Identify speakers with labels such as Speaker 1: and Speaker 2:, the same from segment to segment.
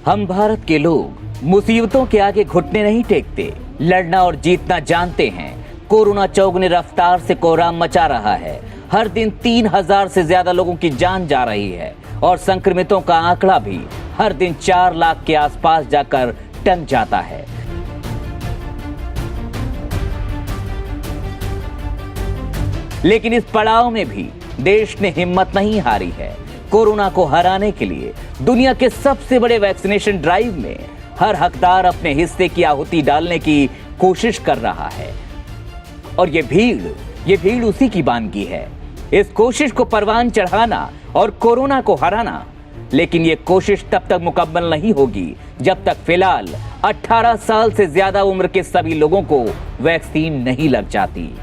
Speaker 1: हम भारत के लोग मुसीबतों के आगे घुटने नहीं टेकते, लड़ना और जीतना जानते हैं। कोरोना चौगुनी रफ्तार से कोहराम मचा रहा है। हर दिन 3000 से ज्यादा लोगों की जान जा रही है और संक्रमितों का आंकड़ा भी हर दिन 4 लाख के आसपास जाकर टंक जाता है। लेकिन इस पड़ाव में भी देश ने हिम्मत नहीं हारी है। कोरोना को हराने के लिए दुनिया के सबसे बड़े वैक्सीनेशन ड्राइव में हर हकदार अपने हिस्से की आहुति डालने की कोशिश कर रहा है और ये भीड़ उसी की बानगी है। इस कोशिश को परवान चढ़ाना और कोरोना को हराना, लेकिन ये कोशिश तब तक मुकम्मल नहीं होगी जब तक फिलहाल 18 साल से ज्यादा उम्र के सभी लोगों को वैक्सीन नहीं लग जाती।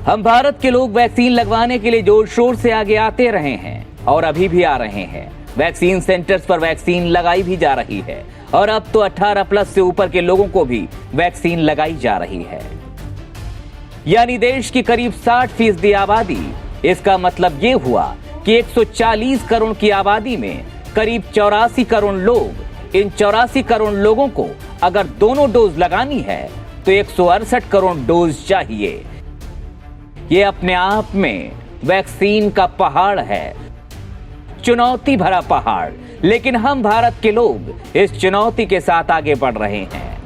Speaker 1: हम भारत के लोग वैक्सीन लगवाने के लिए जोर शोर से आगे आते रहे हैं और अभी भी आ रहे हैं। वैक्सीन सेंटर्स पर वैक्सीन लगाई भी जा रही है और अब तो 18 प्लस से ऊपर के लोगों को भी वैक्सीन लगाई जा रही है, यानी देश की करीब 60% आबादी। इसका मतलब ये हुआ कि 140 करोड़ की आबादी में करीब 84 करोड़ लोग। इन 84 करोड़ लोगों को अगर दोनों डोज लगानी है तो 168 करोड़ डोज चाहिए। ये अपने आप में वैक्सीन का पहाड़ है, चुनौती भरा पहाड़, लेकिन हम भारत के लोग इस चुनौती के साथ आगे बढ़ रहे हैं।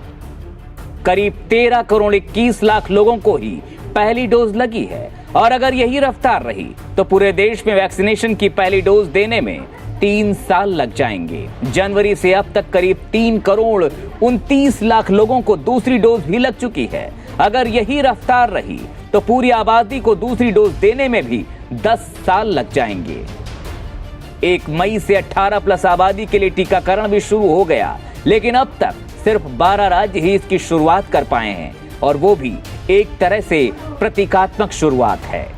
Speaker 1: करीब 13 करोड़ 21 लाख लोगों को ही पहली डोज लगी है और अगर यही रफ्तार रही तो पूरे देश में वैक्सीनेशन की पहली डोज देने में 3 साल लग जाएंगे। जनवरी से अब तक करीब 3 करोड़ 29 लाख लोगों को दूसरी डोज भी लग चुकी है। अगर यही रफ्तार रही तो पूरी आबादी को दूसरी डोज देने में भी 10 साल लग जाएंगे। 1 मई से 18 प्लस आबादी के लिए टीकाकरण भी शुरू हो गया, लेकिन अब तक सिर्फ 12 राज्य ही इसकी शुरुआत कर पाए हैं और वो भी एक तरह से प्रतीकात्मक शुरुआत है,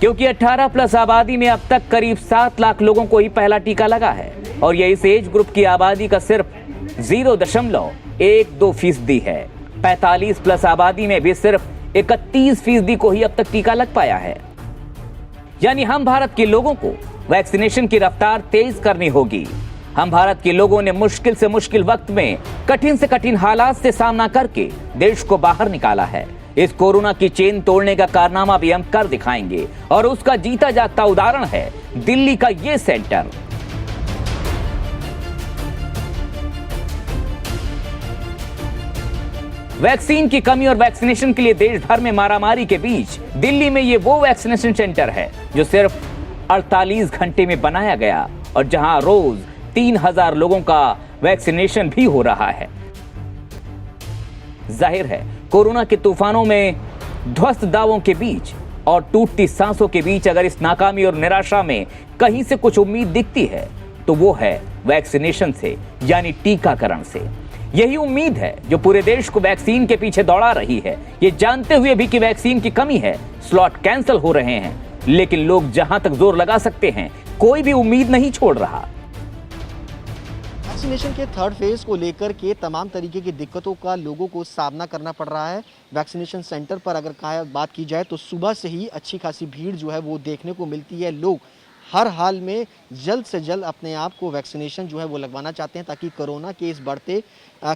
Speaker 1: क्योंकि 18 प्लस आबादी में अब तक करीब 7 लाख लोगों को ही पहला टीका लगा है और यह इस एज ग्रुप की आबादी का सिर्फ 0.12% है। 45 प्लस आबादी में भी सिर्फ 31% को ही अब तक टीका लग पाया है। यानी हम भारत के लोगों को वैक्सीनेशन की रफ्तार तेज करनी होगी। हम भारत के लोगों ने मुश्किल से मुश्किल वक्त में कठिन से कठिन हालात से सामना करके देश को बाहर निकाला है। इस कोरोना की चेन तोड़ने का कारनामा भी हम कर दिखाएंगे और उसका जीता जागता उदाहरण है दिल्ली का ये सेंटर। वैक्सीन की कमी और वैक्सीनेशन के लिए देश भर में मारामारी के बीच दिल्ली में ये वो वैक्सीनेशन सेंटर है जो सिर्फ 48 घंटे में बनाया गया और जहां रोज 3000 लोगों का वैक्सीनेशन भी हो रहा है। जाहिर है कोरोना के तूफानों में ध्वस्त दावों के बीच और टूटती सांसों के बीच अगर इस नाकामी और निराशा में कहीं से कुछ उम्मीद दिखती है तो वो है वैक्सीनेशन से, यानी टीकाकरण से। यही उम्मीद है जो पूरे देश को वैक्सीन के पीछे दौड़ा रही है। ये जानते हुए भी कि वैक्सीन की कमी है, स्लॉट कैंसिल हो रहे हैं, लेकिन लोग जहां तक जोर लगा सकते हैं कोई भी उम्मीद नहीं छोड़ रहा।
Speaker 2: वैक्सीनेशन के थर्ड फेज को लेकर के तमाम तरीके की दिक्कतों का लोगों को सामना करना पड़ रहा है। वैक्सीनेशन सेंटर पर अगर बात की जाए तो सुबह से ही अच्छी खासी भीड़ जो है वो देखने को मिलती है। लोग हर हाल में जल्द से जल्द अपने आप को वैक्सीनेशन जो है वो लगवाना चाहते हैं ताकि कोरोना के इस बढ़ते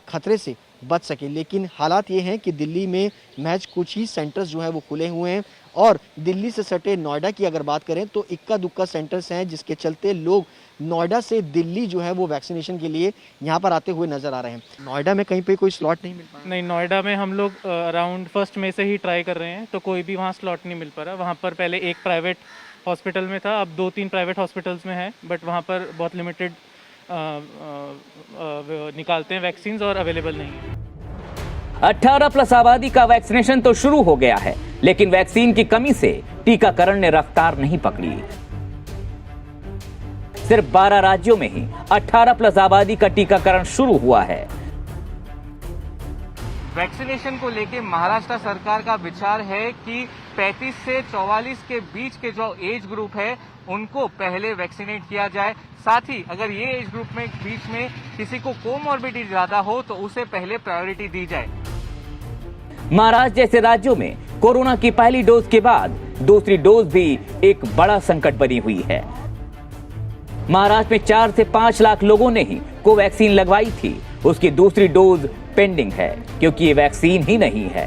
Speaker 2: खतरे से बच सके। लेकिन हालात ये हैं कि दिल्ली में महज कुछ ही सेंटर्स जो है वो खुले हुए हैं और दिल्ली से सटे नोएडा की अगर बात करें तो इक्का दुक्का सेंटर्स हैं, जिसके चलते लोग नोएडा से दिल्ली जो है वो वैक्सीनेशन के लिए यहाँ पर आते हुए नजर आ रहे हैं। नोएडा में कहीं पे कोई स्लॉट नहीं मिल पा रहा?
Speaker 3: नहीं, नोएडा में हम लोग अराउंड 1 मई से ही ट्राई कर रहे हैं, तो कोई भी वहाँ स्लॉट नहीं मिल पा रहा। वहाँ पर पहले एक प्राइवेट हॉस्पिटल में था, अब 2-3 प्राइवेट हॉस्पिटल्स में है, बट वहाँ पर बहुत लिमिटेड निकालते हैं वैक्सीन और अवेलेबल नहीं है।
Speaker 1: 18 प्लस आबादी का वैक्सीनेशन तो शुरू हो गया है, लेकिन वैक्सीन की कमी से टीकाकरण ने रफ्तार नहीं पकड़ी। सिर्फ 12 राज्यों में ही 18 प्लस आबादी का टीकाकरण शुरू हुआ है।
Speaker 4: वैक्सीनेशन को लेके महाराष्ट्र सरकार का विचार है कि 35 से 44 के बीच के जो एज ग्रुप है उनको पहले वैक्सीनेट किया जाए। साथ ही अगर ये एज ग्रुप में बीच में किसी को कोमॉर्बिडिटी ज्यादा हो तो उसे पहले प्रायोरिटी दी जाए।
Speaker 1: महाराष्ट्र जैसे राज्यों में कोरोना की पहली डोज के बाद दूसरी डोज भी एक बड़ा संकट बनी हुई है। महाराष्ट्र में 4 से 5 लाख लोगों ने ही कोवैक्सीन लगवाई थी, उसकी दूसरी डोज पेंडिंग है क्योंकि ये वैक्सीन ही नहीं है।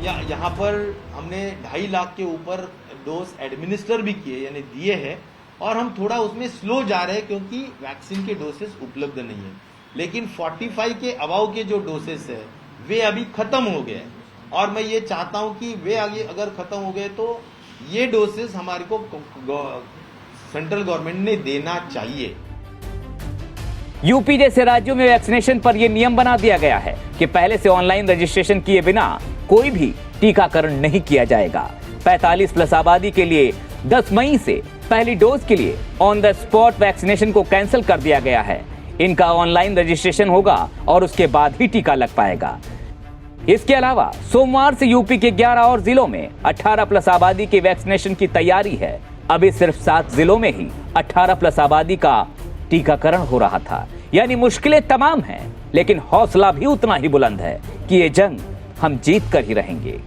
Speaker 5: यहाँ पर हमने 2.5 लाख के ऊपर डोज एडमिनिस्टर भी किए यानी दिए हैं और हम थोड़ा उसमें स्लो जा रहे हैं क्योंकि वैक्सीन के डोसेस उपलब्ध नहीं है। लेकिन 45 के अबाव के जो डोसेस है वे अभी खत्म हो गए और मैं ये चाहता हूं कि वे आगे अगर खत्म हो गए तो ये डोसेस हमारे को सेंट्रल गवर्नमेंट ने देना चाहिए।
Speaker 1: यूपी जैसे राज्यों में वैक्सीनेशन पर यह नियम बना दिया गया है कि पहले से ऑनलाइन रजिस्ट्रेशन किए बिना कोई भी टीकाकरण नहीं किया जाएगा। 45+ आबादी के लिए 10 मई से पहली डोज के लिए ऑन द स्पॉट वैक्सीनेशन को कैंसिल कर दिया गया है। इनका ऑनलाइन रजिस्ट्रेशन होगा और उसके बाद ही टीका लग पाएगा। इसके अलावा सोमवार से यूपी के 11 और जिलों में 18+ आबादी के वैक्सीनेशन की तैयारी है। अभी सिर्फ 7 जिलों में ही 18+ आबादी का टीकाकरण हो रहा था। यानी मुश्किलें तमाम हैं, लेकिन हौसला भी उतना ही बुलंद है कि ये जंग हम जीत कर ही रहेंगे।